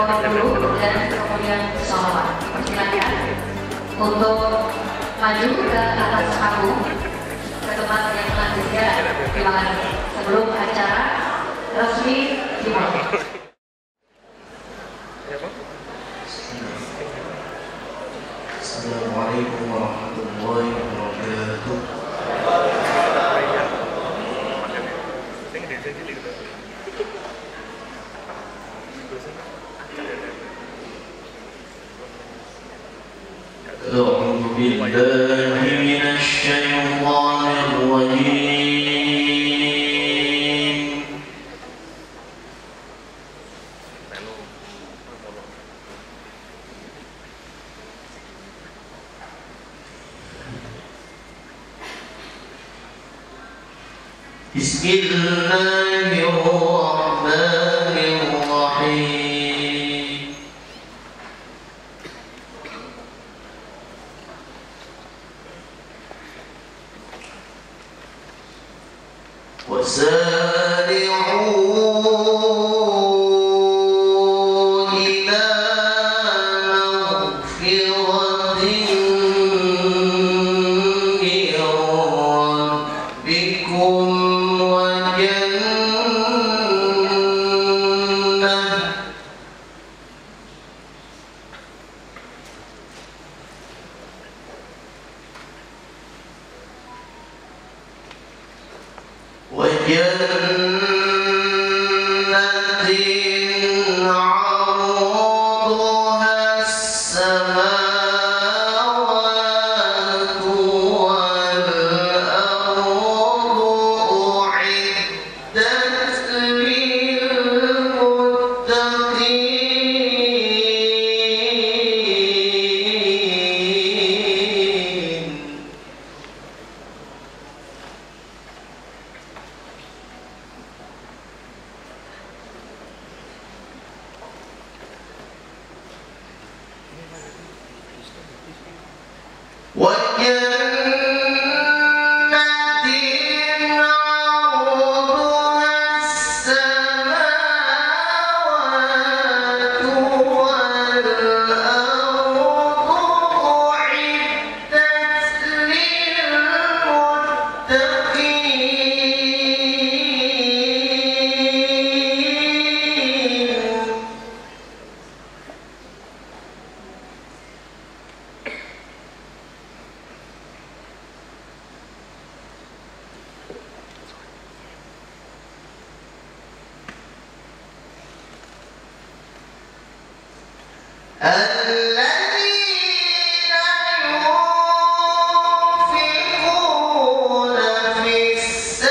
foto dulu dan kemudian sholawat. Silakan untuk maju ke atas panggung ke tempat yang selanjutnya. Terima kasih. Sebelum acara resmi dimulai. Assalamualaikum warahmatullahi wabarakatuh. أعوذ بالله من الشيطان الرجيم. بسم الله الرحمن الرحيم. وسارعوا إلى مغفرة من ربكم وجنة عرضها السماوات والأرض أعدت للمتقين. الذين ينفقون في السراء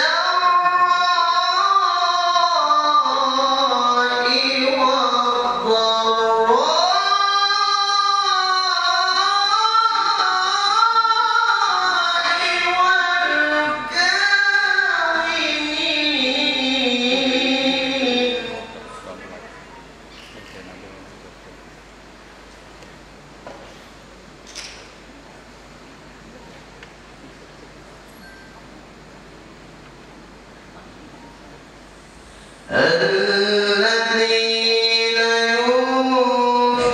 الذين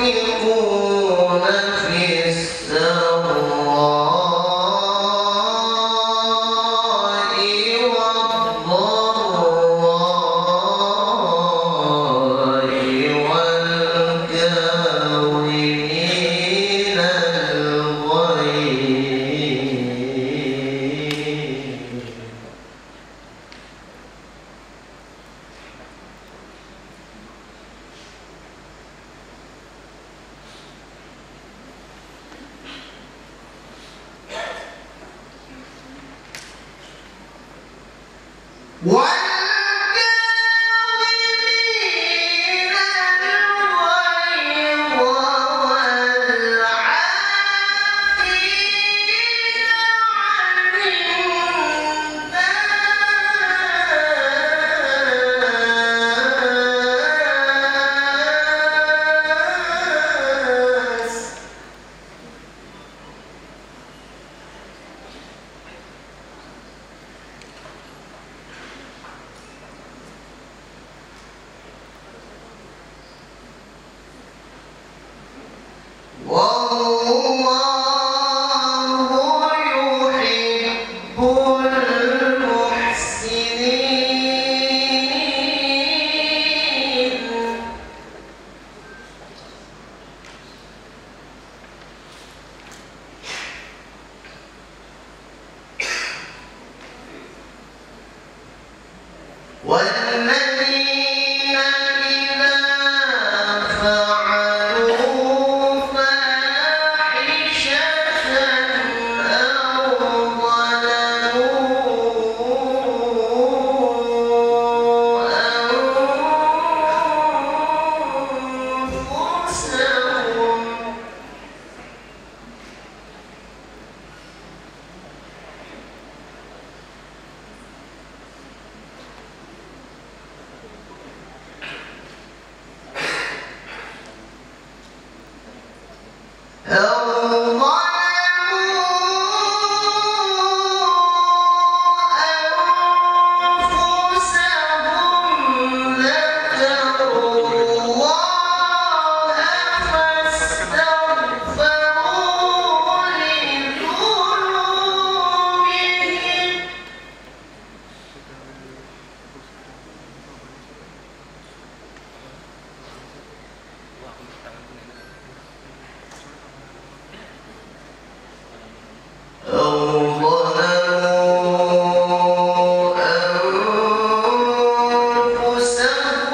ينفقون في السراء والضراء والكاظمين الغيظ. والكاظمين الغيظ والعافين عن الناس. والذين إذا فعلوا فاحشة أو ظلموا أنفسهم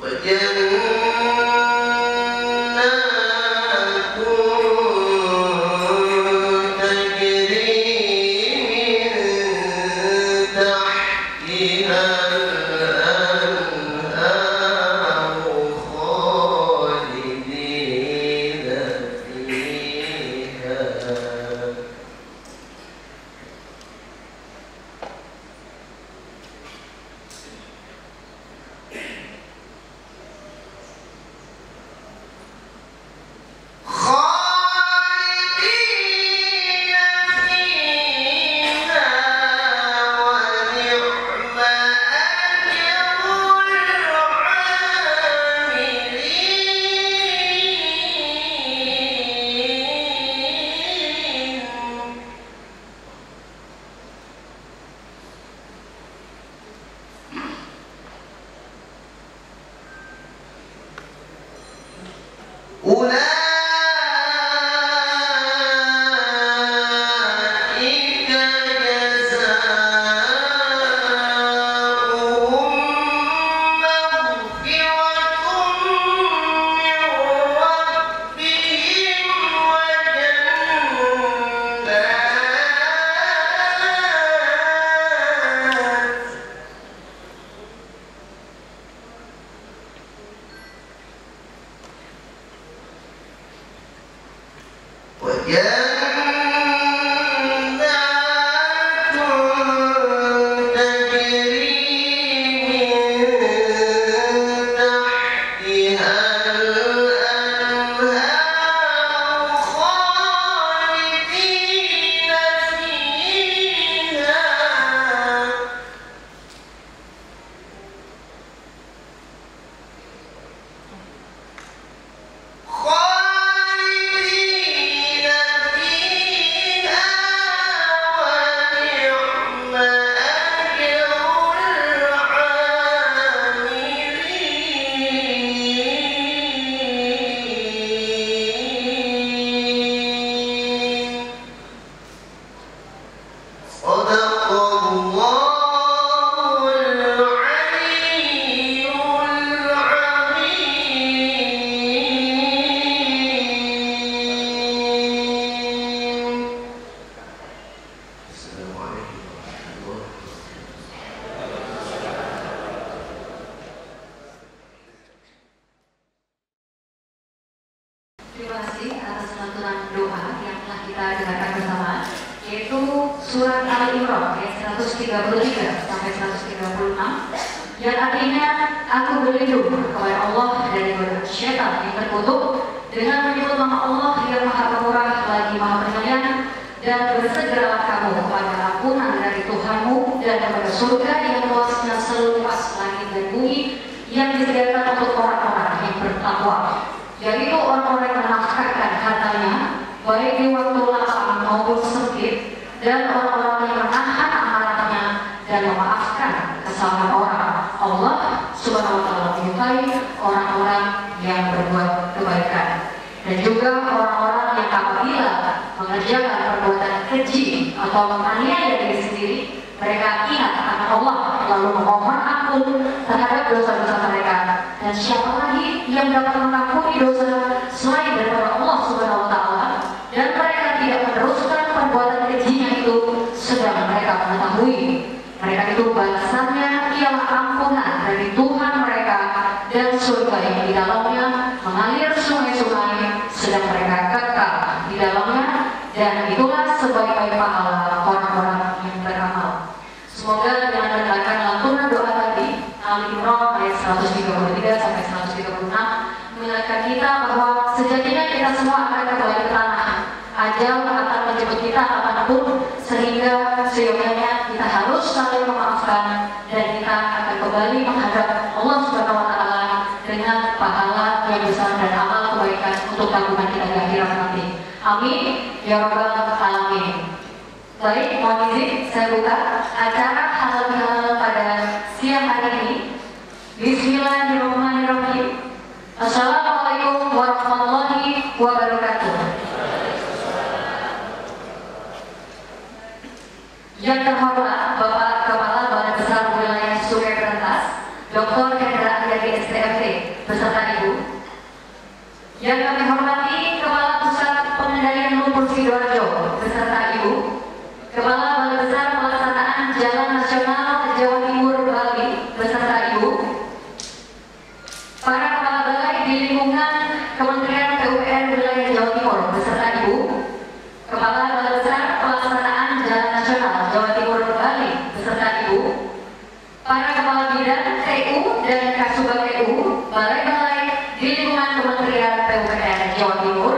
وجنات Terima kasih atas lantunan doa yang telah kita dengarkan bersama, yaitu surat Al-Imran ayat 133 sampai 136 yang artinya aku berlindung kepada Allah dari godaan syaitan yang terkutuk dengan menyebut nama Allah yang Maha Pemurah lagi Maha Penyayang, dan bersegeralah kamu kepada ampunan dari Tuhanmu dan kepada surga yang luasnya seluas langit dan bumi yang disediakan untuk orang-orang yang bertakwa, yaitu orang-orang yang menafkahkan hartanya baik di waktu lapang maupun sempit, dan orang-orang yang menahan amarahnya dan memaafkan kesalahan orang. Allah Subhanahu wa Ta'ala menyukai orang-orang yang berbuat kebaikan, dan juga orang-orang yang apabila mengerjakan perbuatan keji atau menganiaya diri sendiri, mereka ingat akan Allah lalu memohon ampun terhadap dosa-dosa mereka. Dan siapa lagi yang dapat mengampuni dosa selain daripada Allah Subhanahu wa Ta'ala? Dan mereka tidak meneruskan perbuatan kejinya itu sedang mereka mengetahui mereka itu balasannya ialah ampunan dari Tuhan mereka dan surga yang di dalamnya mengalir sungai-sungai sedang mereka kekal di dalamnya, dan itulah sebaik-baik pahala orang-orang yang beramal. Semoga dengan mendengarkan lantunan doa tadi Al-Imran ayat 133 sampai 136 mengingatkan kita bahwa sejatinya kita semua akan kembali ke tanah. Ajal akan menjemput kita kapanpun, sehingga seyogyanya kita harus saling memaafkan dan kita akan kembali menghadap Allah Subhanahu wa Ta'ala dengan pahala yang besar dan amal kebaikan untuk tabungan kita di akhirat nanti. Amin ya rabbal alamin. Baik, mohon izin saya buka acara halal bihalal pada siang hari ini. Bismillahirrahmanirrahim. Assalamualaikum warahmatullahi wabarakatuh. Yang terhormat Bapak Kepala Balai Besar Wilayah Sungai Berantas, Dr. Hendra Aryadi STMT beserta Ibu. Yang kami hormati Kepala Pusat Pengendalian Lumpur Sidoarjo beserta Ibu. Kepala Balai Besar Pelaksanaan Jalan Nasional Jawa Timur Bali beserta Ibu. Para kepala balai di lingkungan Kementerian PUPR Wilayah Jawa Timur beserta Ibu. Kepala Balai Besar Pelaksanaan Jalan Nasional Jawa Timur Bali beserta Ibu. Para kepala bidang TU dan Kasubag TU balai-balai di lingkungan Kementerian PUPR Jawa Timur.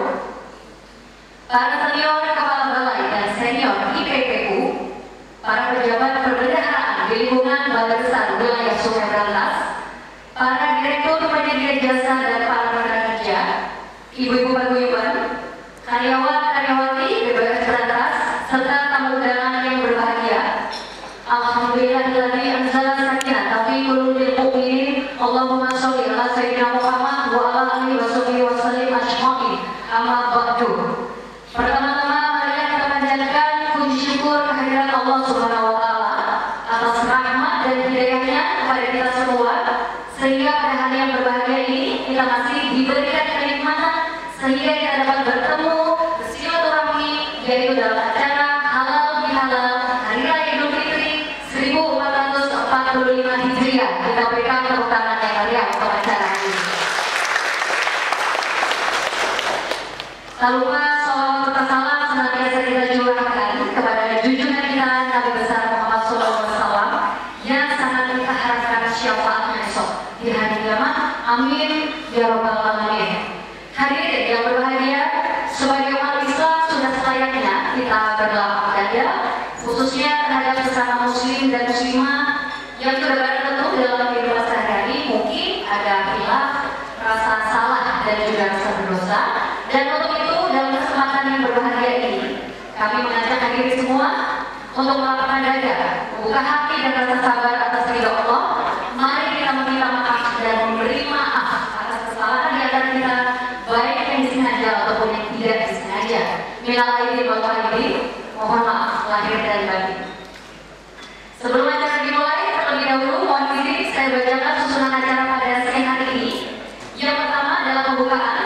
Para senior kepala balai dan senior IPPU. Para pejabat perbendaharaan di lingkungan Balai Besar Wilayah Sungai Berantas. Para direktur penyedia jasa dan para rekan kerja, ibu-ibu paguyuban, karyawan-karyawati BBS Berantas, serta tamu undangan yang berbahagia. Alhamdulillahilladzi anzala sakinah fi qulubil mu'minin. Allahumma sholli ala sayyidina Muhammad wa ala alihi wa sahbihi wa sallim. sehingga kita dapat bertemu bersilaturahmi, yaitu dalam acara halal bihalal Hari Raya Idul Fitri 1445 Hijriah. Kita berikan tepuk tangan yang meriah untuk acara ini. Tak lupa salawat serta salam senantiasa kita curahkan kepada junjungan kita Nabi besar Muhammad SAW yang sangat kita harapkan syafaatnya esok di hari kiamat. Amin ya robbal alamin. Hadirin yang berbahagia, sebagai umat Islam sudah selayaknya kita berlapang dada, khususnya terhadap sesama muslim dan muslimah yang sudah bertemu dalam kehidupan sehari-hari. Mungkin ada khilaf, rasa salah dan juga rasa berdosa. Dan untuk itu dalam kesempatan yang berbahagia ini kami mengajak hadirin semua untuk melapangkan dada, membuka hati dan rasa sabar atas ridha Allah. Mari kita meminta maaf dan memberi maaf atas kesalahan di antara kita, baik yang disengaja ataupun yang tidak disengaja. Minal aidin wal faizin, mohon maaf lahir dan batin. Sebelum acara dimulai, terlebih dahulu mohon izin saya bacakan susunan acara pada siang hari ini. Yang pertama adalah pembukaan,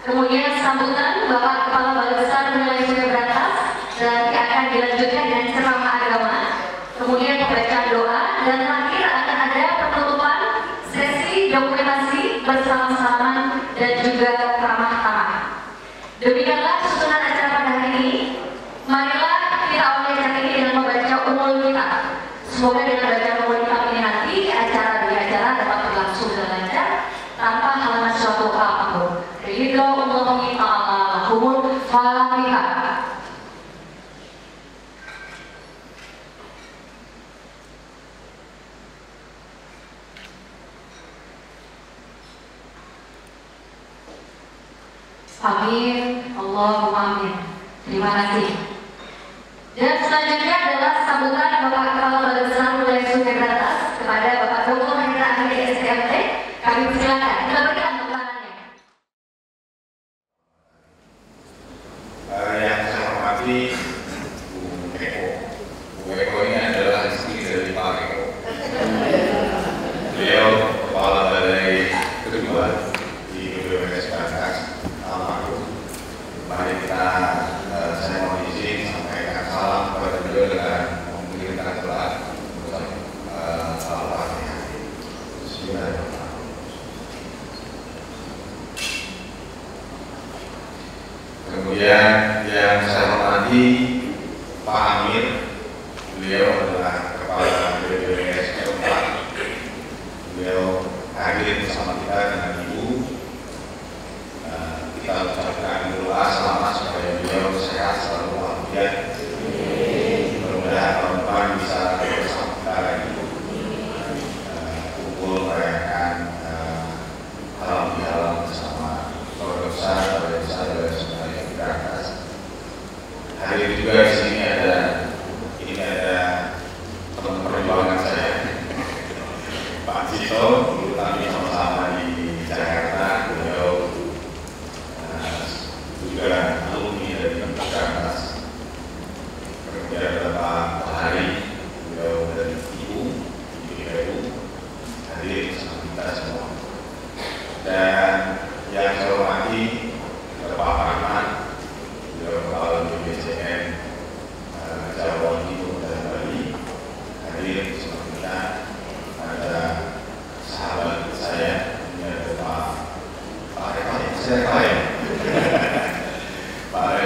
kemudian sambutan Bapak Kepala Balai Besar Wilayah Sungai Berantas, dan akan dilanjutkan dengan ceramah agama, kemudian pembacaan doa, dan terakhir akan ada penutupan sesi dokumentasi bersama-sama dan juga ramah tamah. Demikianlah susunan acara pada hari ini. Marilah kita awali acara ini dengan membaca Ummul Kitab. Semoga dengan bacaan Ummul Kitab ini nanti acara demi acara dapat berlangsung dengan lancar tanpa halangan suatu apapun. Ridho Allahi ta'ala lahumul Fatihah. Amin, Allahumma amin. Terima kasih. Dan selanjutnya adalah sambutan Bapak Kepala Balai Besar Wilayah Sungai Berantas kepada Bapak Dr. Hendra Ahli SDMT. Kami persilakan. Kita berikan tepuk tangannya. Yang saya hormati Bu Eko. Bu Eko ini adalah istri dari Pak Eko. Beliau Kepala Balai kedua di BUMS Berantas. Mari kita, saya mohon izin sampaikan salam kepada beliau dengan mengirimkan doa untuk Al-Fatihah. Bismillahirrahmanirrahim. Kemudian yang saya hormati Pak Amir, beliau adalah Kepala BUMS keempat. Beliau hadir bersama kita dengan Ibu. Kita ucapkan doa selamat supaya beliau sehat selalu walafiat. Mudah-mudahan tahun depan bisa bersama kita lagi kumpul merayakan halal bihalal bersama keluarga besar, dari Berantas. Hadir juga di sini ada teman perjuangan saya, Pak Cito. Dulu kami sama-sama di Jakarta. Beliau juga alumni dari Berantas. Kemudian ada Pak Hari, beliau dari Ibu hadir bersama kita semua. Dan yang saya hormati Pak Rahman, beliau Kepala BPJN Jawa Timur dan Bali, hadir bersama kita. Ada sahabat saya, ini ada Pak Rekal, saya Pak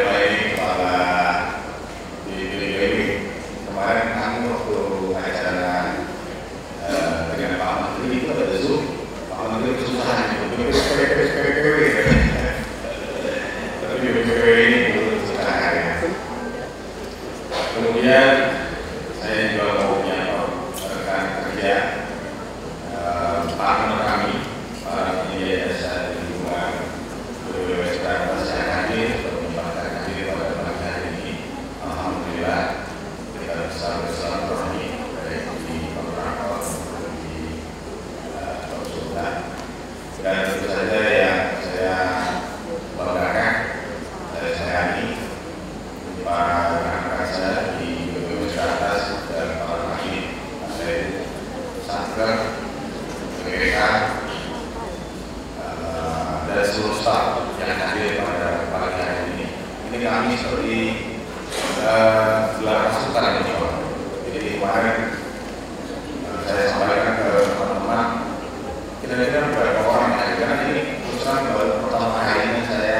kami seperti gelar pasukan ini Pak. Jadi kemarin saya sampaikan ke teman-teman kira-kira berapa orang yang ada, karena ini terus baru pertama kalinya saya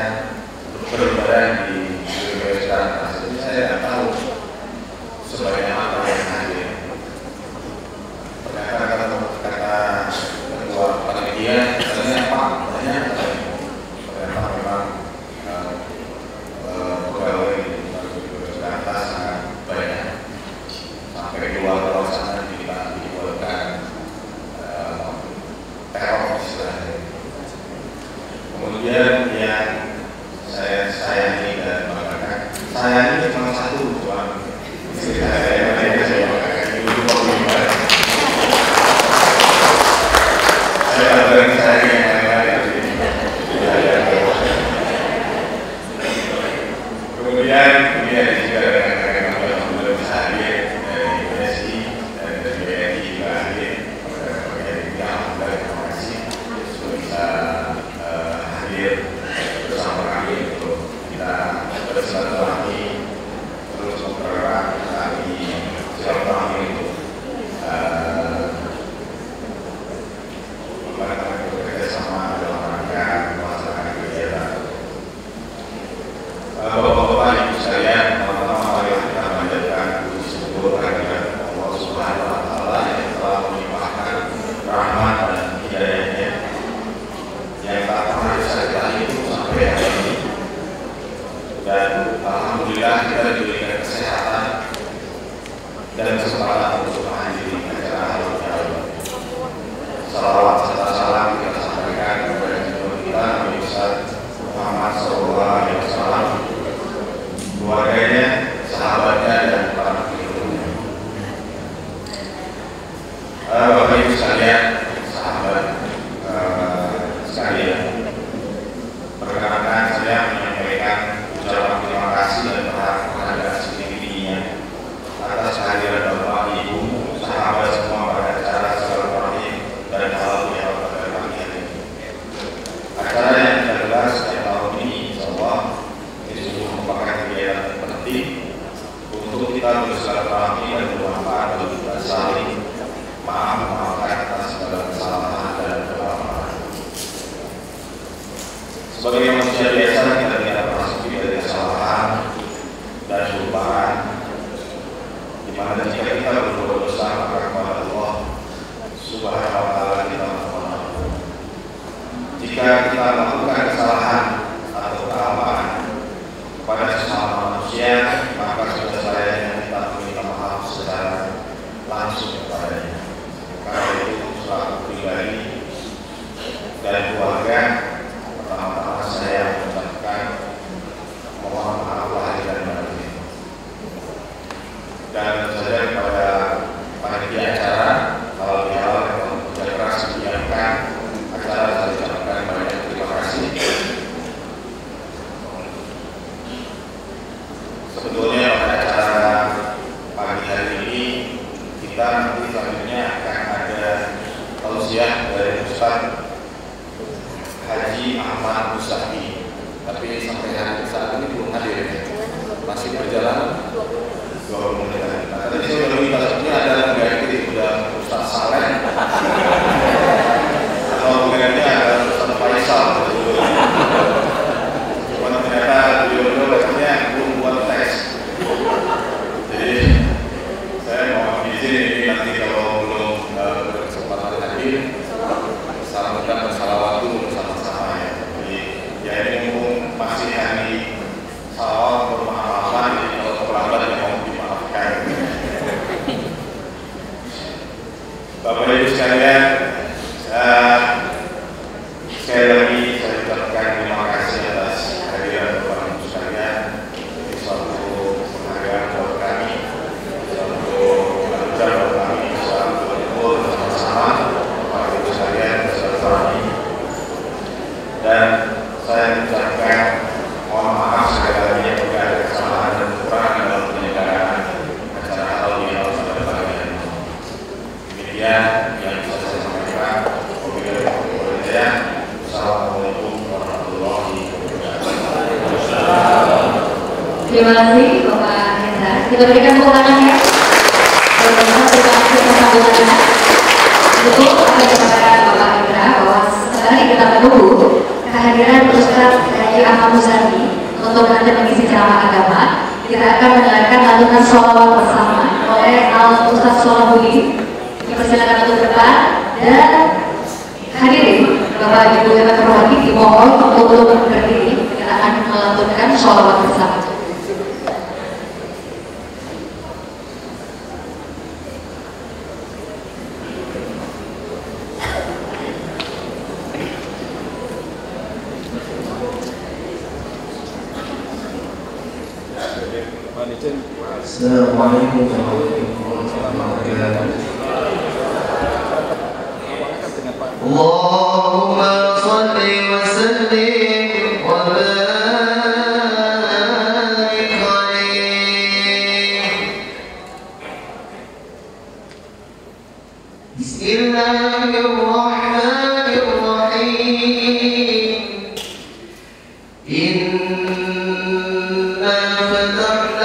beribadah di Universitas. Jadi saya tidak tahu sebanyak apa yang hadir. Ternyata kata ketua panitia katanya Pak banyak, ternyata memang pegawai di Universitas sangat banyak, sampai keluar sana kita dibuatkan teror istilahnya. Kemudian yang saya sayangi dan banggakan, saya ini cuma satu, cuma istri saya banggakan itu pemimpin. Saya banggakan saya yang lain-lain. Kemudian ini ada juga rekan-rekan yang belum bisa hadir dari BSI dan dari BNI juga hadir. Terima kasih sudah bisa hadir bersama kami untuk kita bersilaturahmi terus mempererat kami silaturahmi untuk bekerja sama dalam rangka melaksanakan kegiatan. Bapak-bapak, ibu sekalian, pertama mari kita menjadikan puji syukur kehadirat Allah Subhanahu wa Ta'ala yang telah melimpahkan rahmat dan hidayahnya yang tak pernah disertai itu sampai hari ini. Dan alhamdulillah kita diberikan kesehatan dan kesempatan untuk menghadiri acara halal bihalal. Salawat serta salam kita sampaikan kepada junjungan kita Nabi Muhammad SAW, keluarganya, sahabatnya, dan para pengikutnya. Bapak Ibu sekalian, sahabat sekalian, perkenalkan saya menyampaikan ucapan terima kasih dan penghargaan setinggi-tingginya atas kehadiran Bapak Ibu, sahabat semua pada acara silaturahmi dan halal bihalal pada pagi hari ini. Acara yang kita gelar setiap tahun ini, insyaallah ini sungguh merupakan kegiatan penting untuk kita bersilaturahmi dan bermanfaat bagi kita saling memaafkan atas segala kesalahan dan kelemahan. Sebagai manusia biasa kita tidak pernah sepi dari kesalahan dan kelupaan, di mana jika kita berbuat dosa maka kepada Allah Subhanahu wa Ta'ala kita mohon ampun. Jika kita melakukan kesalahan atau kelupaan kepada sesama manusia, maka sudah saya kita meminta maaf secara langsung kepadanya. Karena itu selaku pribadi dan keluarga, pertama-tama saya mengucapkan mohon maaf lahir dan batin. Dan tentu saja kepada panitia acara halal bihalal yang telah bekerja keras menyiapkan acara, saya ucapkan banyak terima kasih. Sebetulnya pada acara pagi hari ini kita nanti selanjutnya akan ada tausiah dari Ustaz Haji Ahmad Musafi, tapi sampai hari saat ini belum hadir, masih berjalan 20 menit. Nah, tadi saya sudah minta sebetulnya ada pengganti sudah Ustaz Saleh atau penggantinya ada Ustaz Faisal. Cuma ternyata beliau katanya belum buat tes. Jadi saya mohon izin ini nanti kalau belum berkesempatan hadir, salamkan bersalawat dulu bersama-sama ya. Jadi ya ini mumpung masih hari salawat bermaaf-maafan, jadi kalau terlambat ya mohon dimaafkan. Bapak Ibu sekalian, Terima kasih Bapak Hendra. Kita berikan tepuk tangan ya. Terima kasih atas sambutannya. Betul apa yang dikatakan Bapak Hendra bahwa sekarang kita menunggu kehadiran Ustaz Haji Ahmad Muzani untuk nanti mengisi ceramah agama. Kita akan mendengarkan lantunan sholawat bersama oleh Al Ustaz Sholawudi. Dipersilakan untuk depan dan hadirin Bapak Ibu yang terhormati dimohon untuk berdiri. Kita akan melantunkan sholawat bersama. Assalamualaikum warahmatullahi wabarakatuh. Allahumma shalli wa sallim wa barik alaihi. Bismillahirrahmanirrahim. Inna fatahna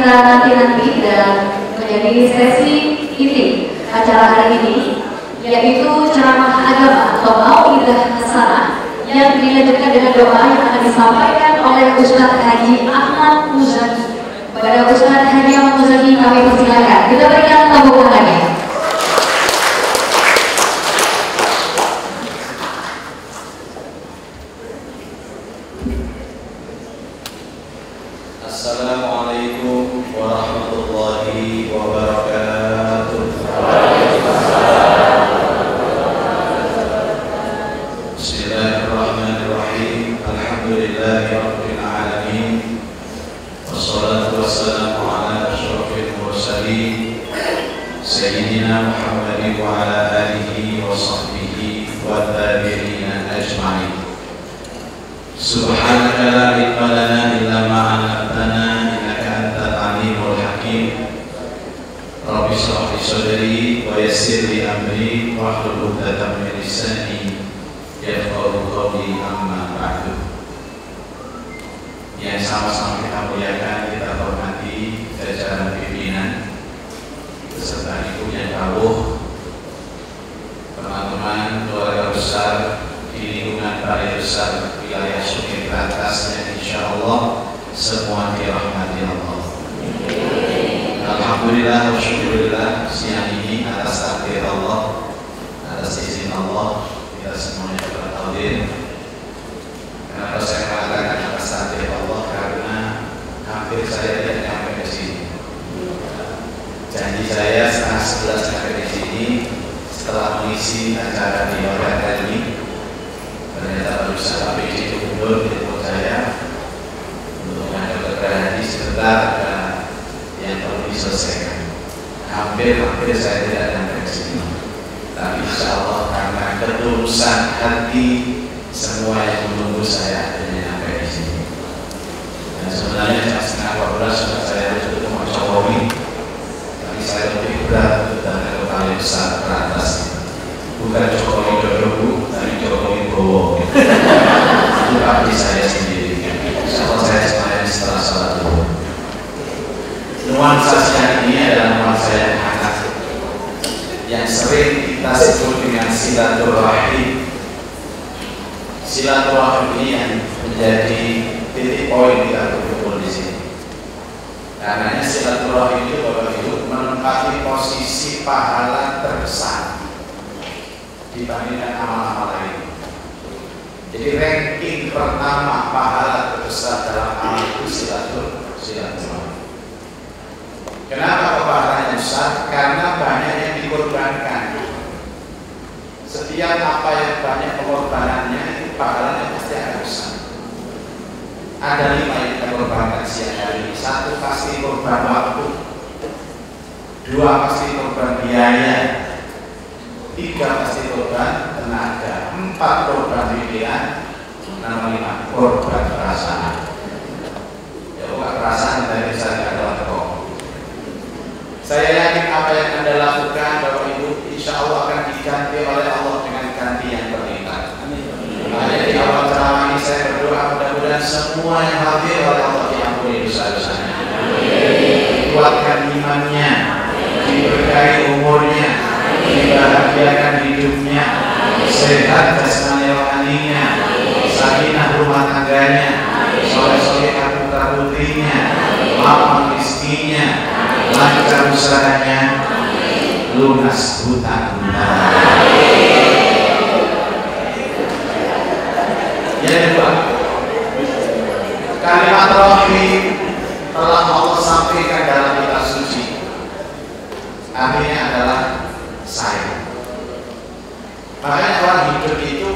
kita nanti dan menjadi sesi inti acara hari ini, yaitu ceramah agama atau mau'idah hasanah yang dilanjutkan dengan doa yang akan disampaikan oleh Ustadz Haji Ahmad Muzaki. Kepada Ustadz Haji Ahmad Muzaki kami persilakan. Kita berikan tepuk tangannya. Assalamualaikum warahmatullahi wabarakatuh. Bismillahirrahmanirrahim. Alhamdulillahirabbil alamin. Wassalatu wassalamu ala asyrafil mursalin sayyidina Muhammadin wa ala alihi wa sahbihi wa tabi'in ajma'in. Subhanaka la ilma lana illa ma 'allamtana innaka antal alimul hakim. Rabbi shrah li sadri wa yassir li amri wahlul 'uqdatam min lisani yafqahu qawli, amma ba'du. Yang sama-sama kita muliakan, kita hormati jajaran pimpinan beserta ibu yang rawuh, teman-teman keluarga besar di lingkungan Balai Besar wilayah Sungai Berantas, yang insya Allah semua dirahmati Allah. Alhamdulillah wa syukurillah, siang ini atas takdir Allah, atas izin Allah, kita semuanya berhadir. Kenapa saya mengatakan atas takdir Allah? Karena hampir saya tidak sampai ke sini. Janji saya 10:30 sampai di sini. Setelah mengisi acara di hotel ini, ternyata berusaha PJ itu mundur di tempat saya untuk menghadap berhenti sebentar, yang perlu diselesaikan. Hampir saya tidak sampai ke sini. Tapi insya Allah karena ketulusan hati semua yang menunggu saya akhirnya sampai di sini. Dan sebenarnya jam 11:30 sudah saya harus ketemu Jokowi, tapi saya lebih berat untuk datang ke Balai Besar Berantas. Bukan Jokowi Dodo, tapi Jokowi Bowo. Itu abdi saya sendiri. Insya Allah saya semuanya setelah sholat dulu. Nuansa siang ini adalah nuansa yang hangat, yang sering kita sebut dengan silaturahim. Silaturahim ini yang menjadi titik poin kita berkumpul di sini. Karena silaturahim itu Bapak Ibu menempati posisi pahala terbesar dibandingkan amal-amal lain. Jadi ranking pertama pahala terbesar dalam amal itu silaturahim. Kenapa pahalanya besar? Karena banyak yang dikorbankan. Setiap apa yang banyak pengorbanannya itu pahalanya pasti akan besar. Ada 5 yang kita korbankan siang hari ini. 1 pasti korban waktu, 2 pasti korban biaya, 3 pasti korban tenaga, 4 korban pikiran, 5 korban perasaan. Ya bukan perasaan dari saya adalah kok. Saya yakin apa yang Anda lakukan Bapak Ibu insya Allah akan diganti oleh Allah dengan ganti yang berlipat. Makanya di awal ceramah ini saya berdoa mudah-mudahan semua yang hadir oleh Allah diampuni dosa-dosanya, dikuatkan imannya, diberkahi umurnya, dibahagiakan hidupnya, sehat jasmani rohaninya, sakinah rumah tangganya, soleh-solehah putra putrinya, lapang rezekinya, lancar usahanya, lunas hutang-hutang. Yang kedua, kalimat rahim telah Allah sampaikan dalam kitab suci. Artinya adalah sayang. Makanya orang hidup itu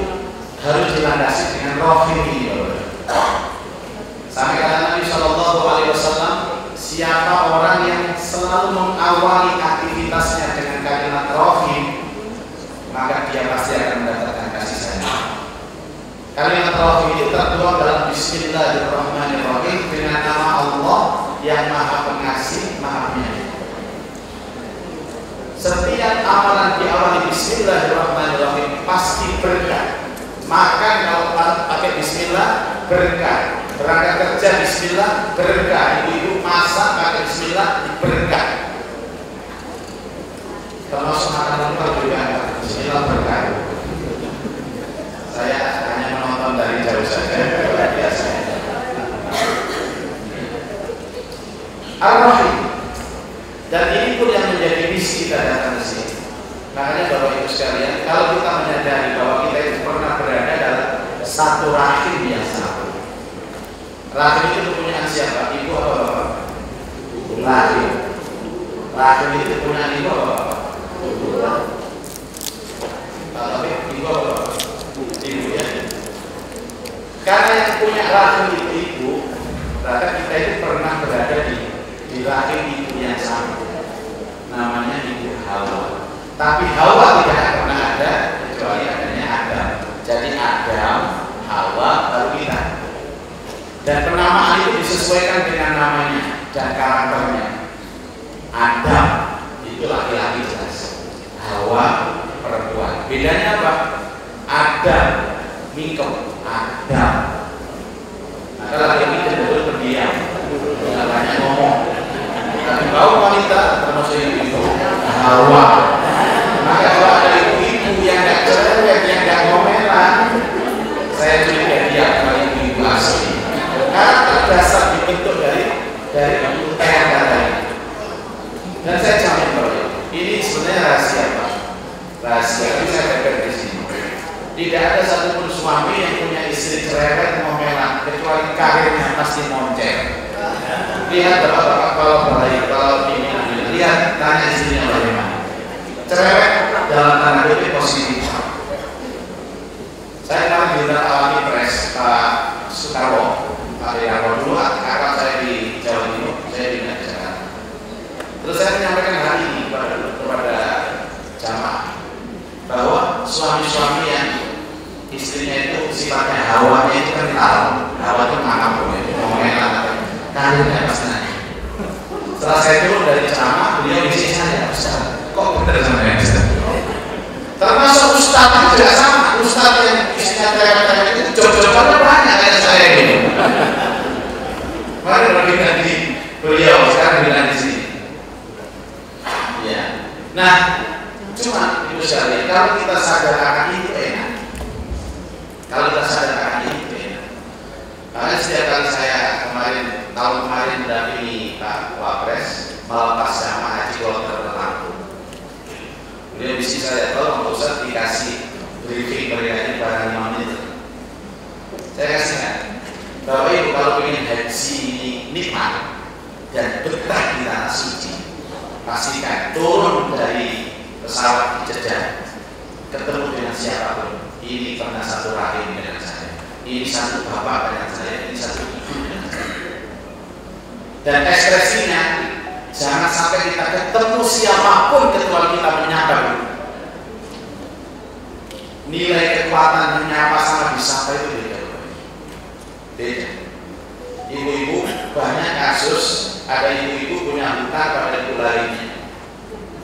harus dilandasi dengan rahim ini. Sampai kata Nabi SAW, siapa orang yang selalu mengawali aktivitasnya dengan kalimat rahim, maka dia pasti akan mendapatkan kasih sayang. Kalimat rahim itu tertuang dalam Bismillahirrahmanirrahim, dengan nama Allah yang Maha Pengasih, Maha Penyayang. Setiap amalan diawali Bismillahirrahmanirrahim pasti berkah. Makan kalau pakai Bismillah berkah, berangkat kerja Bismillah berkah, ibu-ibu masak pakai Bismillah kalau kita menyadari bahwa kita itu pernah berada dalam satu rahim yang sama. Rahim itu kepunyaan siapa? Ibu atau bapak? Rahim. Rahim itu punya ibu atau bapak? Tapi ibu atau bapak? Ibu ya. Karena yang punya rahim itu ibu, maka kita itu pernah berada di rahim ibu yang sama. Namanya ibu Hawa. Tapi Hawa tidak pernah ada kecuali adanya Adam. Jadi Adam, Hawa, baru kita. Dan penamaan itu disesuaikan dengan namanya dan karakternya. Adam itu laki-laki jelas, Hawa perempuan. Bedanya apa? Adam mingkem, Adam. Maka laki-laki cenderung berdiam, tidak banyak ngomong. Tapi kaum wanita termasuk yang itu Hawa. Maka kalau ada ibu-ibu yang nggak cerewet, yang nggak ngomelan, saya curiga dia kalau ibu-ibu asli. Karena terdasar dibentuk dari katanya. Dan saya jamin bahwa ini sebenarnya rahasia Pak. Rahasia itu saya bebek di sini. Tidak ada satupun suami yang punya istri cerewet ngomelan kecuali karirnya pasti moncer. Lihat bapak-bapak kalau ini lihat tanya istrinya bagaimana. Cerewet dalam tanda kutip positif. Saya kemarin diundang alami pres Pak Soekarwo. Pak Dekarwo dulu kakak saya di Jawa Timur, saya di Jakarta. Terus saya menyampaikan hari ini kepada jamaah bahwa suami-suami yang istrinya itu sifatnya hawanya itu kan tahu, hawa itu mangap, ngomongnya karirnya pasti nanya. Setelah saya turun dari ceramah, beliau isi saya, Ustaz, kok bener sama yang Ustaz? Termasuk Ustaz itu juga sama, Ustaz yang istrinya terang-terang itu jodoh-jodohnya banyak kayak saya ini. Mari berbeda di beliau, sekarang bilang di sini. Ya. Nah, cuma itu sekali, kalau kita sadar akan itu enak. Kalau kita sadar akan itu enak. Karena setiap kali saya tahun kemarin mendampingi Pak Wapres melepas jamaah haji kloter tertentu. Beliau bisik saya, tolong Pak Ustaz dikasih briefing mereka ini pada 5 menit. Saya kasihkan, Bapak Ibu kalau ingin haji ini nikmat dan betah di tanah suci, pastikan turun dari pesawat di Jeddah, ketemu dengan siapapun. Ini pernah satu rahim dengan saya, ini satu bapak dengan saya, ini satu ibu dengan saya. Dan ekspresinya jangan sampai kita ketemu siapapun kecuali kita menyapa dulu. Nilai kekuatan menyapa sama disapa itu beda. Beda. Ibu-ibu banyak kasus ada ibu-ibu punya hutang pada ibu lainnya.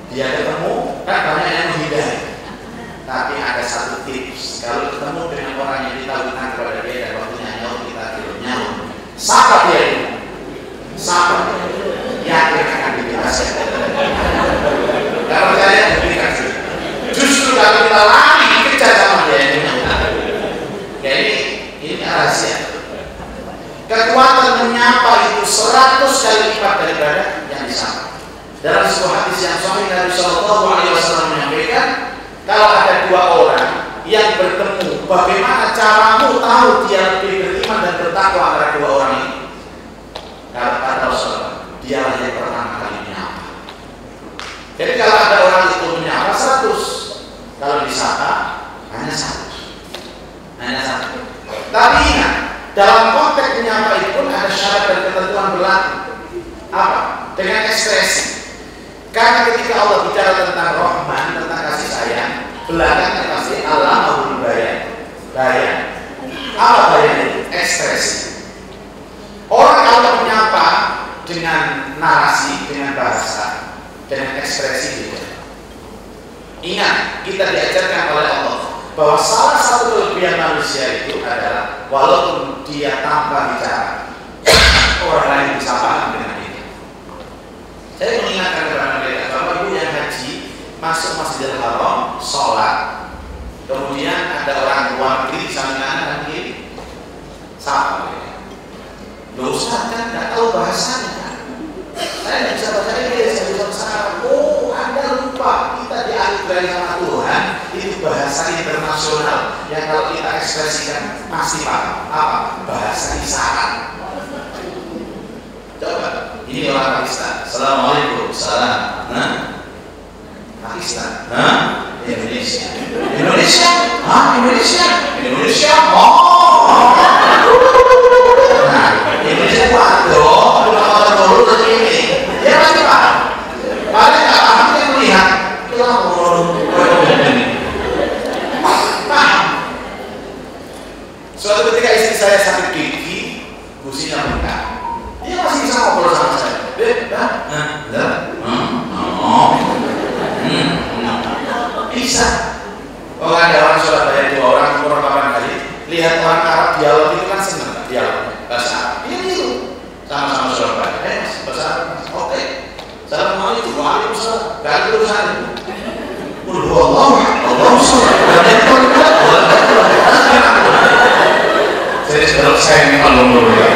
Dia ketemu kan banyak yang menghindari. Tapi ada satu tips, kalau ketemu dengan orang yang kita hutang kepada dia dan waktunya nyawa kita tidak nyawa, sapa dia itu. Sapa dia. Yakin akan dibebaskan. Kalau saya berikan sih. Justru kalau kita lari dikejar sama dia yang punya hutang. Ya ini rahasia. Kekuatan menyapa itu 100 kali lipat daripada yang disapa. Dalam sebuah hadis yang sahih Nabi Shallallahu Alaihi Wasallam menyampaikan, kalau ada 2 orang yang bertemu, bagaimana caramu tahu dia lebih beriman dan bertakwa antara 2 orang ini? Kata Rasulullah, dialah yang pertama kali menyapa. Jadi kalau ada orang itu menyapa 100, kalau disapa hanya 1. Hanya 1. Tapi ingat, dalam konteks menyapa itu pun ada syarat dan ketentuan berlaku. Apa? Dengan ekspresi. Karena ketika Allah bicara tentang Rahman, tentang kasih sayang, belakangnya pasti Allah mau bayar. Apa bayar itu? Ekspresi. Orang kalau menyapa dengan narasi, dengan bahasa, dengan ekspresi juga. Ingat, kita diajarkan oleh Allah bahwa salah satu kelebihan manusia itu adalah walaupun dia tanpa bicara, orang lain bisa paham dengan itu. Saya mengingatkan kepada mereka bahwa ibu yang haji masuk Masjidil Haram, sholat, kemudian ada orang luar negeri samping kanan dan kiri, sapa mereka. Loh Ustaz kan nggak tahu bahasanya kan? Saya nggak bisa bahasa Inggris, saya bisa bahasa Arab. Oh, Anda lupa kita dianugerahkan sama Tuhan itu bahasa bahasa internasional yang kalau kita ekspresikan pasti paham. Apa? Bahasa isyarat. Coba, ini orang Pakistan. Assalamualaikum, salam. Nah, Pakistan. Nah, Indonesia. Indonesia? Hah? Indonesia? Indonesia? Oh. Nah, Indonesia waduh, orang baru begini. Dia pasti paham. Paling nggak paham dia melihat. Paham. Suatu ketika istri saya sakit gigi, gusinya bengkak. Dia masih bisa ngobrol sama saya. Bisa. Oh, ada orang Surabaya 2 orang kurang kapan kali lihat orang Arab dialog itu kan seneng dialog bahasa Arab. Iya gitu. Sama-sama Surabaya. Bahasa Arab. Oke. Assalamualaikum. Waalaikumsalam. Gak ada urusan. Allah. Jadi sebelum saya ini kalau dulu ya.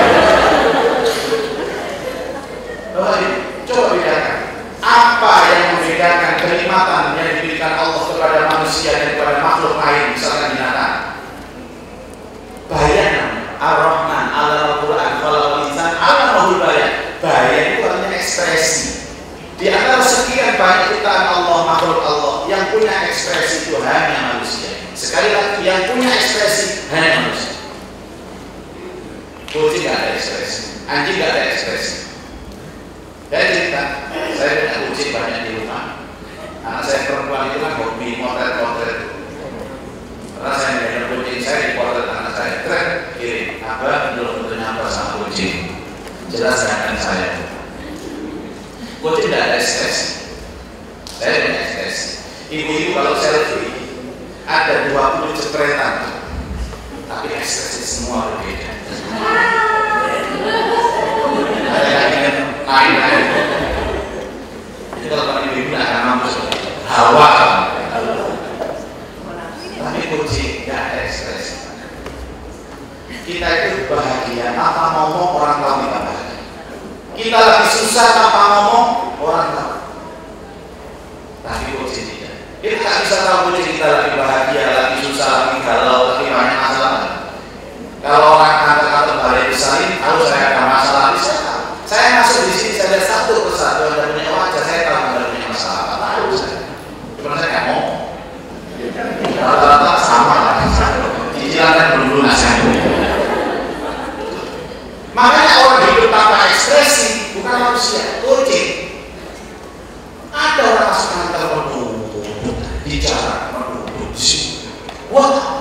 Coba bedakan apa yang membedakan kenikmatan yang diberikan Allah kepada manusia dan kepada makhluk lain, misalkan binatang. Bayan Ar-Rahman Al-Quran Khalaqal Insan Al-Mahul Bayan. Bayan itu artinya ekspresi. Di antara sekian banyak ciptaan Allah, makhluk Allah, yang punya ekspresi itu hanya manusia. Sekali lagi, yang punya ekspresi hanya manusia. Kucing tidak ada ekspresi, anjing tidak ada ekspresi. Saya cerita, saya punya kucing banyak di rumah. Anak saya perempuan itu kan hobi potret-potret. Karena saya melihat kucing saya di potret anak saya, kirim, apa belum tentunya apa sama kucing. Jelaskan saya. Kucing tidak ada ekspresi. Saya punya ekspresi. Ibu-ibu kalau selfie ada 20 jepretan, tapi ekspresi semua berbeda. Ada yang lain-lain. Itu kalau ibu-ibu tidak akan mampu hawa. Tapi kucing tidak ada ekspresi. Kita itu bahagia tanpa ngomong, orang tahu kita bahagia. Kita lagi susah tanpa ngomong, orang tahu. Tapi kucing tidak. Kita tak bisa tahu kucing kita lagi bahagia, lagi susah, lagi galau, lagi banyak masalah. Kalau orang kata-kata balik bersalin, kalau saya ada masalah, saya masuk di sini, saya lihat satu persatu Anda punya wajah, saya tahu Anda punya masalah. Tahu saya. Cuma saya nggak mau. Rata-rata sama lah. Cicilan kan belum lunas ya. Makanya orang hidup tanpa ekspresi bukan manusia, kucing. Ada orang masuk kantor penuh, bicara penuh, wah.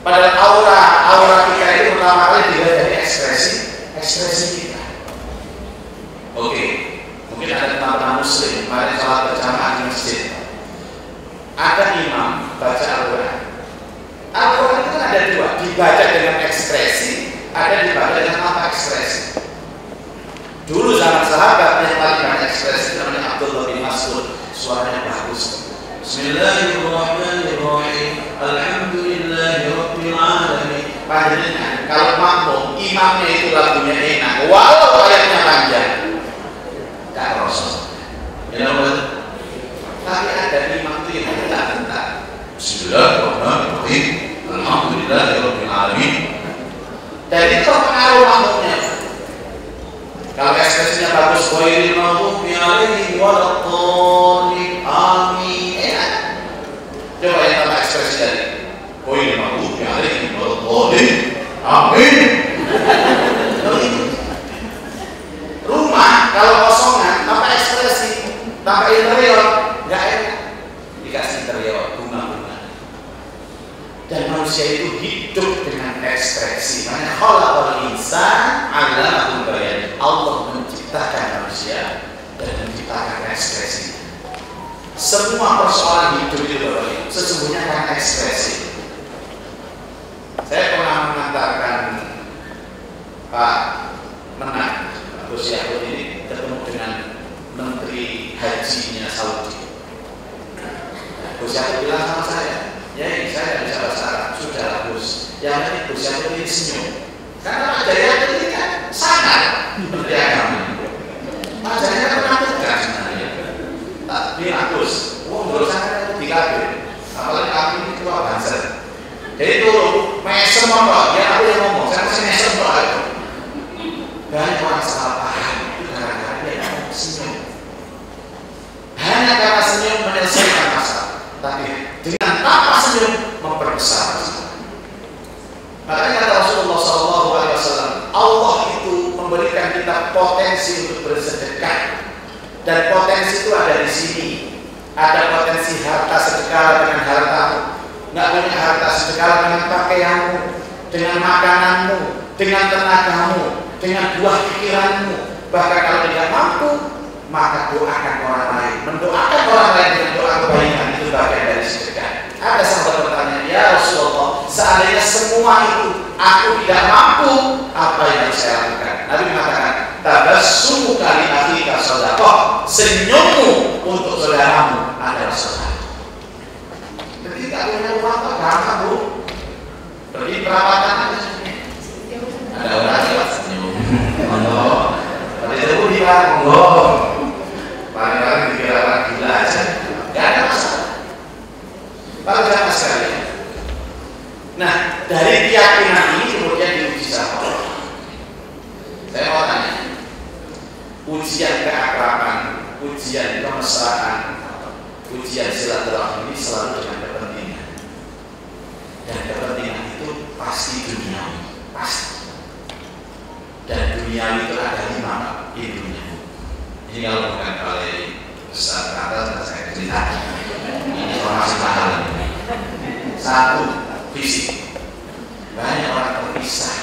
Padahal aura kita itu pertama kali dilihat dari ekspresi kita. Oke, mungkin ada teman-teman muslim kemarin sholat berjamaah di masjid. Ada imam baca Al-Quran. Al-Quran itu kan ada 2, dibaca dengan ekspresi, ada dibaca dengan tanpa ekspresi. Dulu zaman sahabat yang paling banyak ekspresi namanya Abdullah bin Mas'ud, suaranya bagus. Bismillahirrahmanirrahim. Alhamdulillahirabbil alamin. Padahal kalau makmum imamnya itu lagunya enak, walau ayatnya panjang, gak rasa. Ya betul. Tapi ada imam itu yang bentar-bentar. Bismillahirrahmanirrahim. Alhamdulillahirabbil alamin. Dan itu pengaruh makmumnya. Kalau ekspresinya bagus, ghairil maghdubi alaihim waladdallin. Amin. Enak. Coba yang tanpa ekspresi tadi. Ghairil maghdubi alaihim waladdallin. Amin. Rumah kalau kosongan tanpa ekspresi, tanpa interior, nggak enak. Dikasih interior bunga-bunga. Dan manusia itu hidup dengan ekspresi. Makanya khalaqal insan 'allamahul bayan. Allah menciptakan manusia dan menciptakan ekspresi. Semua persoalan hidup itu sesungguhnya kan ekspresi. Saya pernah mengantarkan Pak Menang, Gus Yahud ini ketemu dengan Menteri Hajinya Saudi. Gus Yahud bilang sama saya, ya saya bisa bahasa Arab, sudah Gus. Yang ini Gus Yahud ini senyum. Karena Pak Jaya ini kan sangat Menteri Agama. Pak Jaya menakutkan sebenarnya. Tapi Gus, menurut saya itu di KB. Apalagi contoh, ya aku yang ngomong, saya masih contoh aja. Banyak orang salah paham itu karena dia mau senyum. Hanya karena senyum menyelesaikan masalah, tapi dengan tanpa senyum memperbesar masalah. Makanya kata Rasulullah SAW, Allah itu memberikan kita potensi untuk bersedekah, dan potensi itu ada di sini. Ada potensi harta sedekah dengan hartamu, nggak punya harta sedekah dengan pakaianmu, dengan makananmu, dengan tenagamu, dengan buah pikiranmu. Bahkan kalau tidak mampu, maka doakan orang lain. Mendoakan orang lain dengan doa kebaikan itu bagian dari sedekah. Ada sahabat bertanya, ya Rasulullah, seandainya semua itu aku tidak mampu, apa yang harus saya lakukan? Nabi mengatakan, tabassumu kali akhika shadaqah, senyummu untuk saudaramu adalah sedekah. Jadi tak punya uang tak gampang, Bu. Pergi perawatan aja. Ada orang yang senyum. Oh, tadi itu dia ngomong. Paling-paling dikira orang gila aja. Gak ada masalah. Kalau jamaah sekalian. Nah, dari keyakinan ini kemudian diuji sama Allah. Saya mau tanya, ujian keakraban, ujian kemesraan, ujian silaturahmi ini selalu dengan kepentingan. Dan kepentingan itu pasti duniawi, pasti. Dan duniawi itu ada 5 pintunya. Ini kalau bukan oleh Ustaz kata saya cerita. Ini informasi mahal ini. 1, fisik. Banyak orang terpisah.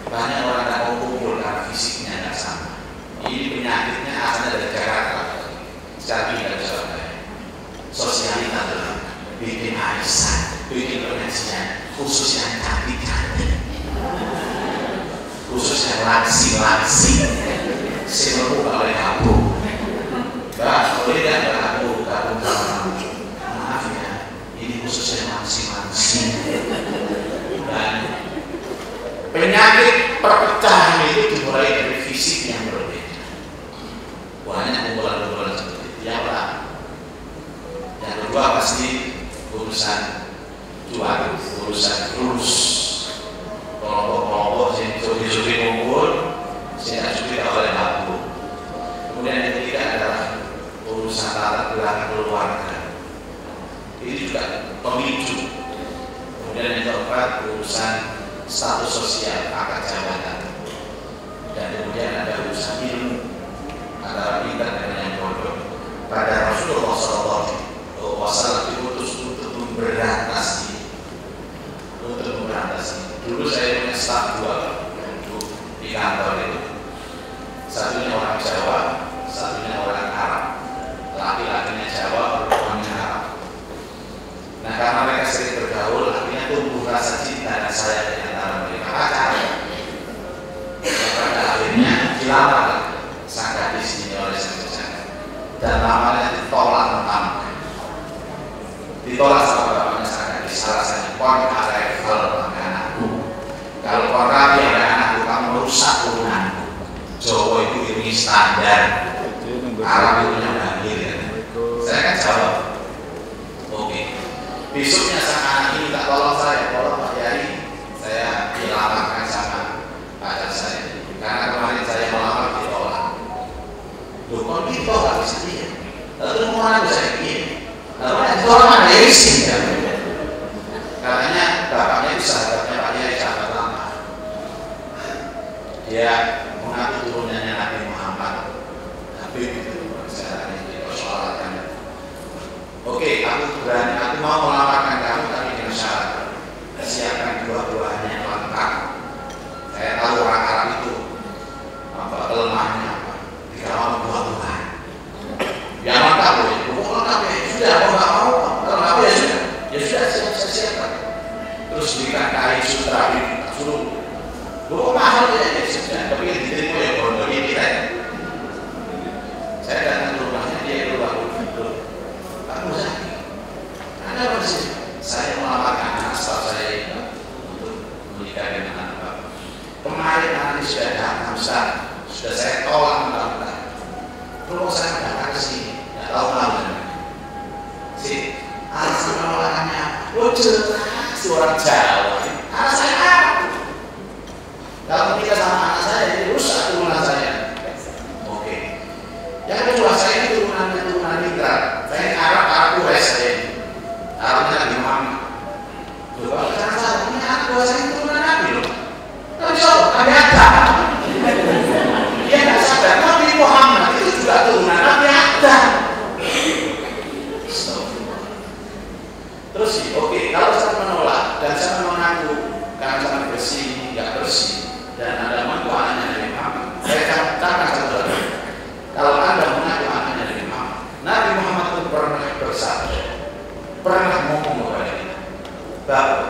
Banyak orang tak mau kumpul karena fisiknya tidak sama. Ini penyakitnya asalnya dari Jakarta. Secara tidak bisa. Sosialita adalah bikin arisan, bikin pengajian, khusus yang cantik-cantik, khusus yang langsing-langsing. Sebelum oleh kamu, boleh tidak berlaku gabung sama maaf ya, ini khusus yang langsing-langsing. Dan penyakit perpecahan itu dimulai dari fisik yang berbeda. Banyak kumpulan-kumpulan seperti itu. Yang pertama. Yang kedua pasti urusan jual, urusan lurus. Kelompok-kelompok yang sudah kumpul, saya sudah oleh aku. Kemudian yang ketiga adalah urusan latar belakang keluarga. Ini juga pemicu. Kemudian yang keempat urusan status sosial, pangkat jabatan. Dan kemudian ada urusan ilmu antara pintar dengan yang bodoh. Pada Rasulullah SAW diutus untuk memberantas ini. Dulu saya punya staf 2 di kantor itu. Satunya orang Jawa, satunya orang Arab. Laki-lakinya Jawa, perempuannya Arab. Nah, karena mereka sering bergaul, akhirnya tumbuh rasa cinta dan sayang di antara mereka. Pacaran. Pada akhirnya dilamar sang gadis ini oleh sang pejabat. Dan lamarnya ditolak mentah. Ditolak sama bapaknya sang gadis. Alasannya kon ada level sama anakku. Kalau kon rapi ada anakku, kamu merusak turunanku. Jawa itu ilmu standar. Arab itu yang banggil ya. Saya kan jawab. Oke. Besoknya sang anak ini tak tolong saya, tolong Pak Yai, saya dilamarkan sama pacar saya. Karena kemarin saya melamar ditolak. Loh, kok ditolak bisa dia? Lalu kemana saya begini? Lalu ditolak ada isi ya? Katanya bapaknya itu sahabatnya Pak Yai, sahabat lama. Dia mengaku turunannya Nabi Muhammad. Habib itu sejarahnya di persoalan. Oke, aku berani, aku mau melamarkan kamu tapi dengan syarat siapkan buah-buahnya yang lengkap. Saya tahu orang Arab itu apa kelemahannya apa. Jika mau buah-buahan, yang lengkap ya, bukan lengkap ya. Sudah, kalau nggak mau, kalau nggak ya sudah, saya siapkan. Terus berikan kain sutra, suruh. Kok mahal ya sudah, tapi yang diterima ya bodohnya kita. Saya datang ke rumahnya, dia itu baru. Pak Muzaki, ada apa sih? Saya melamarkan anak staf saya untuk menikah dengan anak Bapak. Kemarin anak sudah datang, sudah saya tolak mentah-mentah. Kalau saya datang ke sini, nggak tahu malu. Si alasan penolakannya, oh jelas orang Jawa. Anak saya Oke, kalau saya menolak dan saya mengaku karena saya bersih, nggak bersih, dan Anda mengaku anaknya Nabi Muhammad, saya katakan satu lagi. Kalau Anda mengaku anaknya Nabi Muhammad, Nabi Muhammad itu pernah bersabda, pernah ngomong kepada kita, bahwa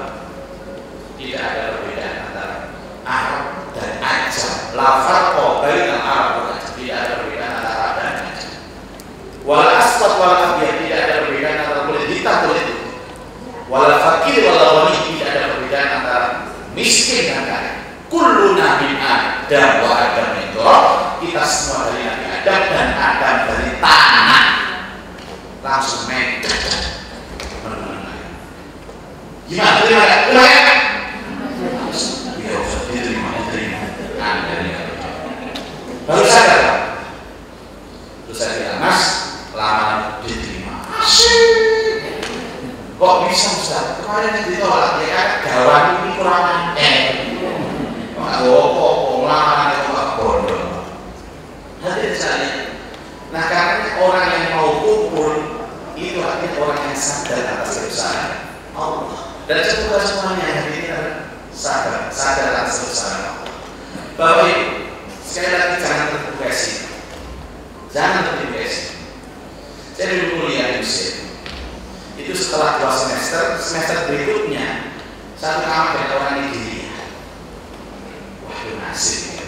tidak ada perbedaan antara Arab dan Ajam. La farqa bainal Arab wal Ajam. Tidak ada perbedaan antara Arab dan Ajam. Wal aswad wal abyad, tidak ada perbedaan antara kulit hitam kulit putih. Wal fakir wal ghani, tidak ada perbedaan antara miskin dan kaya. Kulluna min Adam wa Adam min turab. Kita semua dari Nabi Adam dan Adam dari tanah. Langsung naik. Gimana? Terima ya? Ya Ustaz, diterima. Baru sadar. Terus saya bilang, Mas, lamaran diterima. Asyik. Kok bisa Ustaz? Kemarin ditolak ya kan? Gawan ini kurang lamaran itu gak bodoh. Hati saya. Nah karena orang yang mau kumpul itu artinya orang yang sadar atas kebesaran Allah. Dan semuanya hari ini sadar atas kebesaran Allah. Bapak Ibu, sekali lagi jangan terdepresi. Jangan terdepresi. Saya dulu kuliah di Mesir. Itu setelah 2 semester berikutnya satu kamar dengan orang Nigeria. Waduh nasib.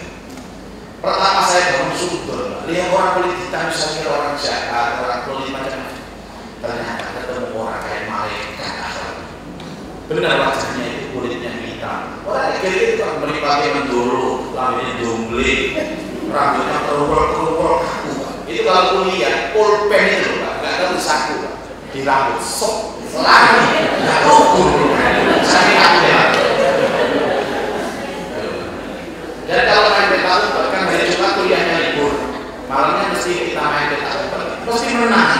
Pertama saya bangun sudut, lihat orang kulit hitam, saya kira orang jahat, orang kulit macam-macam. Ternyata ketemu orang kayak malaikat. Benar wajahnya itu kulitnya hitam. Orang Nigeria itu kan meripatnya mendulu, rambutnya domble, rambutnya terubur kaku. Itu kalau kuliah, pulpen itu Pak, nggak ada saku Pak. Di rambut sok lagi, nggak ukur. Saya aku ya. Dan kalau main peta umpet kan hari Jumat kuliahnya libur, malamnya mesti kita main peta umpet, mesti menang.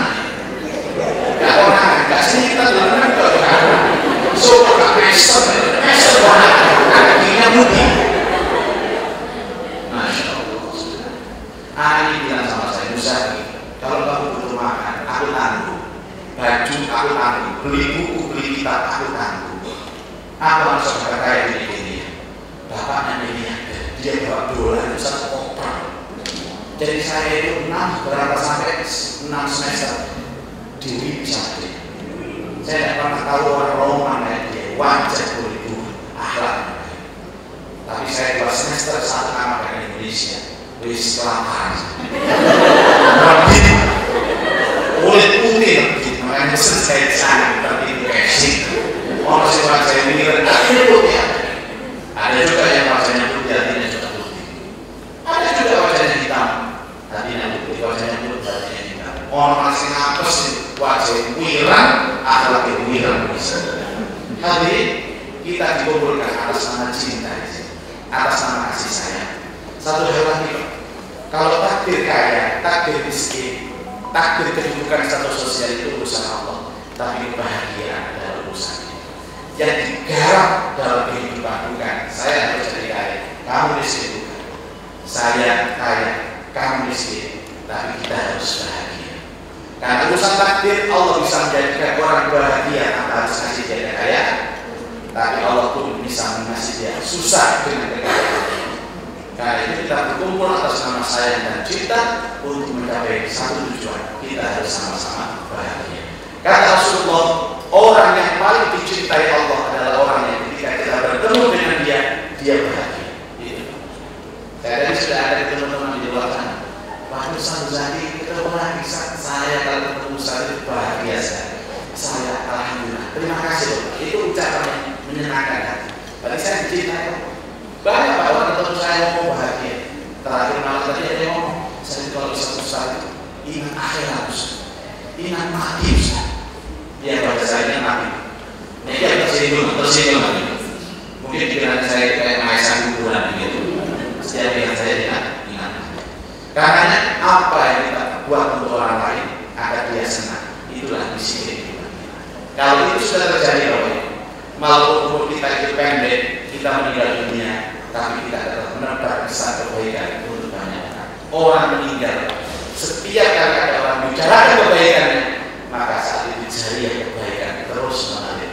Nggak orang, nggak sini kita menang kok. So gak mesem banget, kakinya putih. Masya Allah. Ani bilang sama saya, Musaki, kalau kamu butuh makan, aku tangguh. Baju aku tangguh, beli buku, beli kitab, aku tangguh. Aku langsung kaya di India. Bapaknya miliarder, dia bawa dolar itu 1 koper. Jadi saya itu 6 semester di bisa. Saya tidak pernah tahu orang Roma kayak dia, wajah kulit akhlaknya. Tapi saya 2 semester 1 kamar dengan Indonesia, wis kelaparan. Kulit putih, makanya mesen saya di sana seperti itu casing. Orang sih wajah ini ini putih. Ada juga yang wajahnya putih, hatinya juga putih. Ada juga wajahnya hitam, hatinya putih, wajahnya putih, hatinya hitam. Orang masih ngapes wajah wirang, akhlaknya wirang bisa. Hadirin, kita dikumpulkan atas nama cinta, atas nama kasih sayang. Satu hal lagi, kalau takdir kaya, takdir miskin, takdir kehidupan status sosial itu urusan Allah, tapi kebahagiaan adalah urusannya. Yang digarap dalam kehidupan bukan saya harus jadi kaya, kamu miskin bukan. Saya kaya, kamu miskin, tapi kita harus bahagia. Karena urusan takdir Allah bisa menjadikan orang bahagia tanpa harus kasih dia kaya, tapi Allah pun bisa mengasih dia susah dengan kekayaan. Karena itu kita berkumpul atas nama sayang dan cinta untuk mencapai satu tujuan. Kita harus sama-sama bahagia. Kata Rasulullah, orang yang paling dicintai Allah adalah orang yang ketika kita bertemu dengan dia bahagia. Gitu. Saya tadi sudah ada teman-teman di luar sana. Waktu satu lagi ketemu lagi saya kalau ketemu saya bahagia saya alhamdulillah. Terima kasih. Itu ucapan menyenangkan hati. Bagi saya dicintai. Banyak Pak orang ketemu saya ngomong bahagia. Terakhir malam tadi ada yang ngomong, saya kalau bisa besar ingat akhirat, ingat mati Ustaz. Dia baca saya ingat mati. Ini dia tersinggung. Mungkin pikiran saya kayak maisan kuburan begitu. Setiap yang saya ingat mati. Karena apa yang kita buat untuk orang lain agar dia senang, itulah misi kehidupan kita. Kalau itu sudah terjadi maupun umur kita itu pendek, kita meninggal dunia, tapi kita tetap menebar kesan kebaikan untuk banyak orang. Orang meninggal, setiap kali ada orang bicarakan kebaikannya, maka saat itu jariah kebaikan terus mengalir.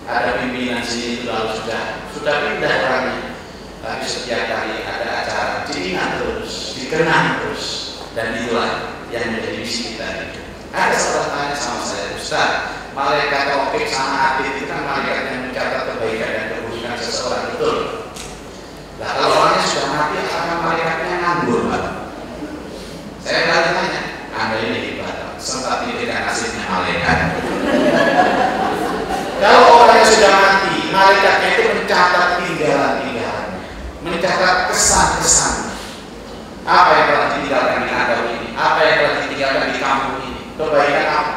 ada pimpinan sini itu lalu sudah pindah orangnya, tapi setiap kali ada acara diingat terus, dikenang terus, dan itulah yang menjadi misi kita. Ada sahabat tanya sama saya, Ustaz, malaikat Taufik sama Atid itu kan malaikat yang mencatat kebaikan dan keburukan seseorang, betul? Nah, kalau orangnya sudah mati, apakah malaikatnya nganggur, Pak? Saya tanya, Anda ini hebat, sempat diberikan nasibnya malaikat. Kalau orangnya sudah mati, malaikatnya itu mencatat tinggalan-tinggalan, mencatat kesan-kesan. Apa yang telah ditinggalkan di Anda ini? Apa yang telah ditinggalkan di kampung ini? Kebaikan apa?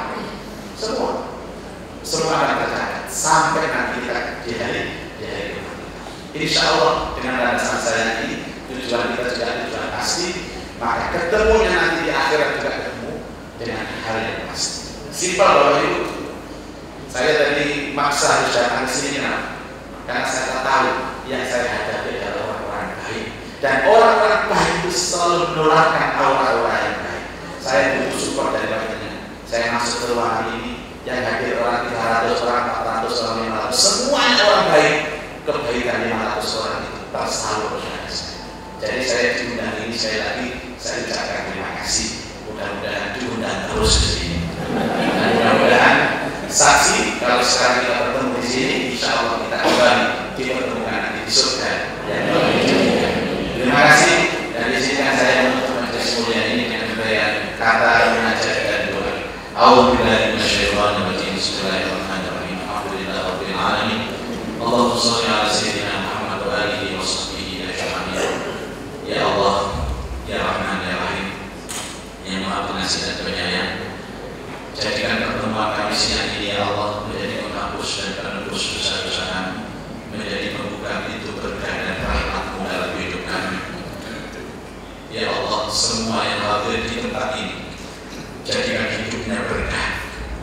Semua akan tercatat sampai nanti kita di hari Insya Allah dengan landasan saya ini tujuan kita sudah tujuan pasti, maka ketemunya nanti di akhirat juga ketemu dengan hal yang pasti. Simpel Bapak Ibu. Saya tadi maksa harus datang ke sini karena saya tahu yang saya hadapi adalah orang-orang baik, dan orang-orang baik itu selalu menularkan aura-aura yang baik. Saya butuh support dari bagiannya. Saya masuk ke ruangan ini yang hadir orang 300 orang, 400 orang, 500, semuanya orang baik. Kebaikan 500 orang itu tersalur kepada saya. Jadi saya diundang ini sekali lagi saya ucapkan terima kasih. Mudah-mudahan diundang terus ke sini. Dan mudah-mudahan saksi kalau sekarang kita bertemu di sini, insya Allah kita kembali dipertemukan nanti di surga. Terima kasih. Dan di sini kan saya menutup majelis mulia ini dengan membaca kata munajat dan doa. A'udzubillahi minasyaitonir rajim. Bismillahirrahmanirrahim. Alhamdulillahirabbil alamin. Allahumma shalli ala sayyidina Muhammad wa alihi wa sahbihi ajma'in. Ya Allah, ya Rahman, ya Rahim, yang Maha Pengasih dan Penyayang, jadikan pertemuan kami siang ini ya Allah menjadi penghapus dan penebus dosa-dosa kami, menjadi pembuka pintu berkah dan rahmat-Mu dalam hidup kami. Ya Allah, semua yang hadir di tempat ini, jadikan hidupnya berkah,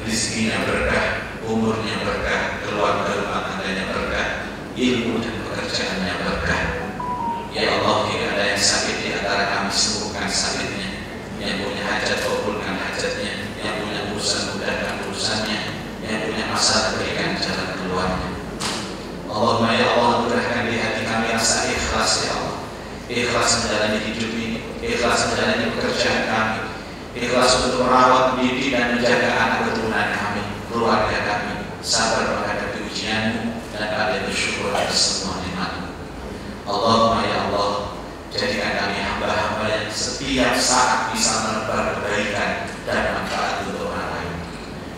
rezekinya berkah, umurnya berkah, keluarga rumah tangganya berkah, ilmu dan pekerjaannya berkah. Ya Allah, jika ada yang sakit di antara kami, sembuhkan sakitnya. Yang punya hajat, kabulkan hajatnya. Yang punya urusan, mudahkan urusannya. Yang punya masalah, berikan jalan keluarnya. Allahumma ya Allah, mudahkan di hati kami rasa ikhlas ya Allah. Ikhlas menjalani hidup ini, ikhlas menjalani pekerjaan kami, ikhlas untuk merawat, mendidik dan menjaga anak keturunan kami, keluarga kami, sabar menghadapi ujian-Mu dan kami bersyukur atas semua nikmat-Mu. Allahumma ya Allah, jadikan kami hamba-hamba yang setiap saat bisa menebar kebaikan dan manfaat untuk orang lain.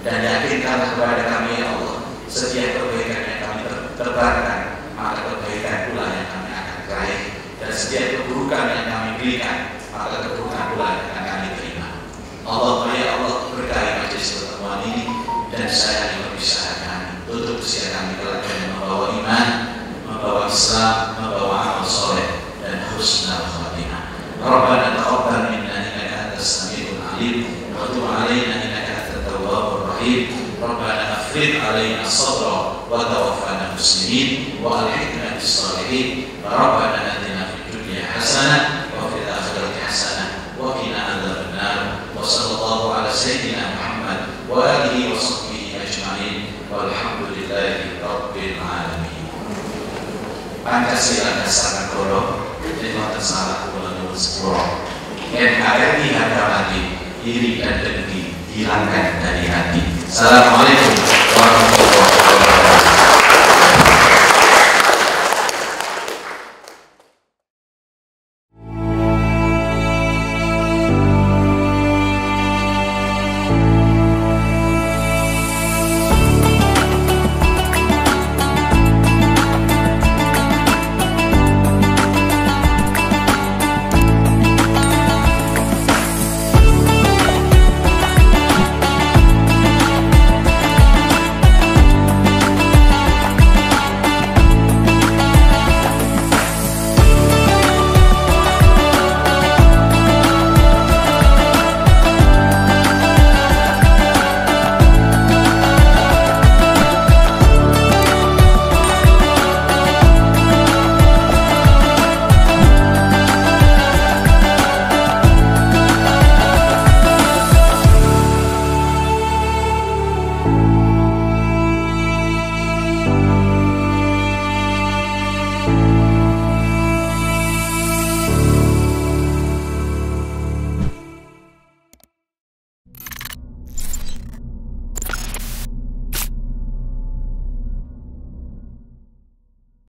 Dan yakinkanlah kepada kami ya Allah, setiap kebaikan yang kami tebarkan, maka kebaikan pula yang kami akan raih, dan setiap keburukan yang kami berikan, maka keburukan pula yang akan kami terima. Allahumma ya Allah, berkahi majelis pertemuan ini, dan saya yang berpisah kami, tutup usia kami kelak dengan membawa iman, membawa Islam, membawa amal soleh dan husnul khatimah. Rabbana taqabbal minna innaka antas samiul alim wa tub alaina innaka antat tawwabur rahim. Rabbana afrigh alaina sabra wa tawaffana muslimin wa alhiqna bis salihin. Rabbana atina fid dunya hasanah wa fil akhirati hasanah wa qina adzaban nar. Wa sallallahu ala sayyidina Muhammad wa alihi wa sahbihi ajma'in. Walhamdulillahi rabbil alamin. Pancasila dasar negara, nikmat salah kulo sepuro. NKRI harga mati, iri dan dengki hilangkan dari hati. Assalamualaikum warahmatullahi wabarakatuh.